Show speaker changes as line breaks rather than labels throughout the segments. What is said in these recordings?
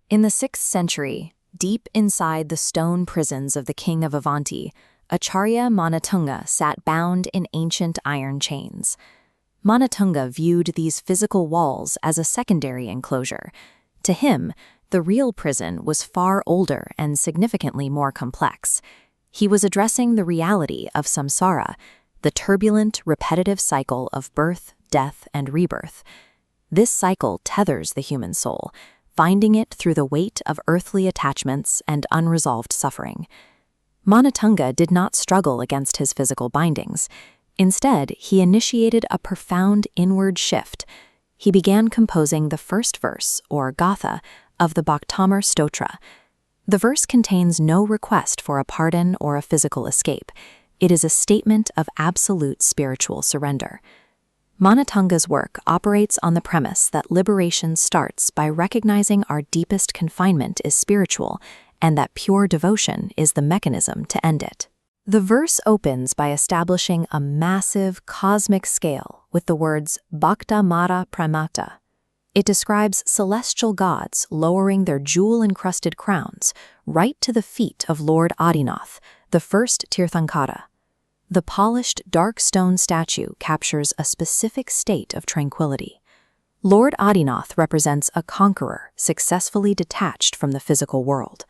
In the 6th century, deep inside the stone prisons of the king of Avanti, Acharya Manatunga sat bound in ancient iron chains. Manatunga viewed these physical walls as a secondary enclosure. To him, the real prison was far older and significantly more complex. He was addressing the reality of samsara, the turbulent, repetitive cycle of birth, death, and rebirth. This cycle tethers the human soul, finding it through the weight of earthly attachments and unresolved suffering. Manatunga did not struggle against his physical bindings. Instead, he initiated a profound inward shift. He began composing the first verse, or gatha, of the Bhaktamar stotra. The verse contains no request for a pardon or a physical escape. It is a statement of absolute spiritual surrender. Manatunga's work operates on the premise that liberation starts by recognizing our deepest confinement is spiritual and that pure devotion is the mechanism to end it. The verse opens by establishing a massive cosmic scale with the words Bhaktamara Pramata. It describes celestial gods lowering their jewel-encrusted crowns right to the feet of Lord Adinath, the first Tirthankara. The polished dark stone statue captures a specific state of tranquility. Lord Adinath represents a conqueror successfully detached from the physical world.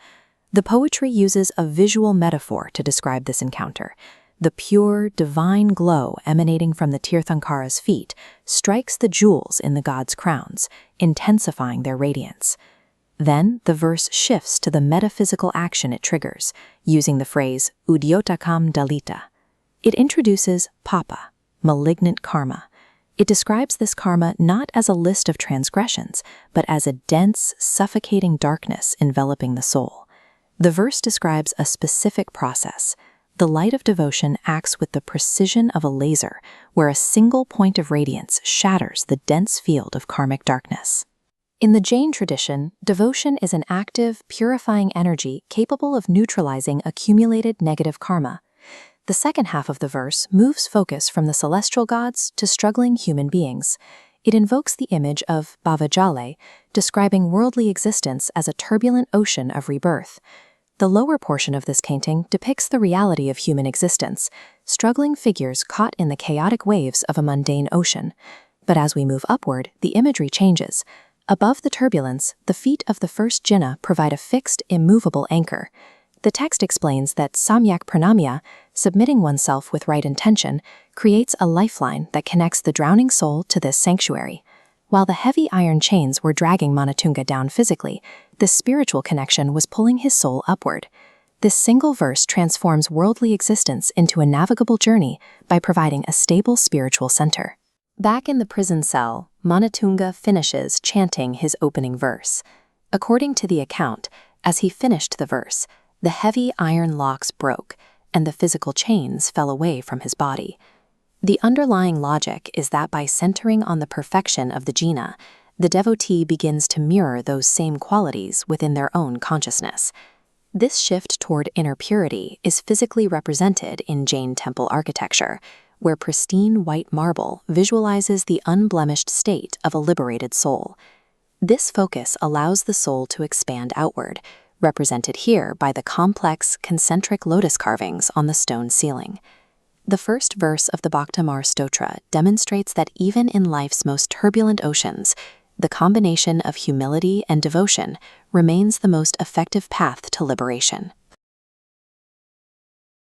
The poetry uses a visual metaphor to describe this encounter. The pure, divine glow emanating from the Tirthankara's feet strikes the jewels in the gods' crowns, intensifying their radiance. Then the verse shifts to the metaphysical action it triggers, using the phrase udyotakam dalita. It introduces papa, malignant karma. It describes this karma not as a list of transgressions, but as a dense, suffocating darkness enveloping the soul. The verse describes a specific process. The light of devotion acts with the precision of a laser, where a single point of radiance shatters the dense field of karmic darkness. In the Jain tradition, devotion is an active, purifying energy capable of neutralizing accumulated negative karma. The second half of the verse moves focus from the celestial gods to struggling human beings. It invokes the image of Bhavajale, describing worldly existence as a turbulent ocean of rebirth. The lower portion of this painting depicts the reality of human existence, struggling figures caught in the chaotic waves of a mundane ocean. But as we move upward, the imagery changes. Above the turbulence, the feet of the first Jinnah provide a fixed, immovable anchor. The text explains that samyak pranamya, submitting oneself with right intention, creates a lifeline that connects the drowning soul to this sanctuary. While the heavy iron chains were dragging Manatunga down physically, the spiritual connection was pulling his soul upward. This single verse transforms worldly existence into a navigable journey by providing a stable spiritual center. Back in the prison cell, Manatunga finishes chanting his opening verse. According to the account, as he finished the verse, the heavy iron locks broke, and the physical chains fell away from his body. The underlying logic is that by centering on the perfection of the jina, the devotee begins to mirror those same qualities within their own consciousness. This shift toward inner purity is physically represented in Jain temple architecture, where pristine white marble visualizes the unblemished state of a liberated soul. This focus allows the soul to expand outward, represented here by the complex, concentric lotus carvings on the stone ceiling. The first verse of the Bhaktamar stotra demonstrates that even in life's most turbulent oceans, the combination of humility and devotion remains the most effective path to liberation.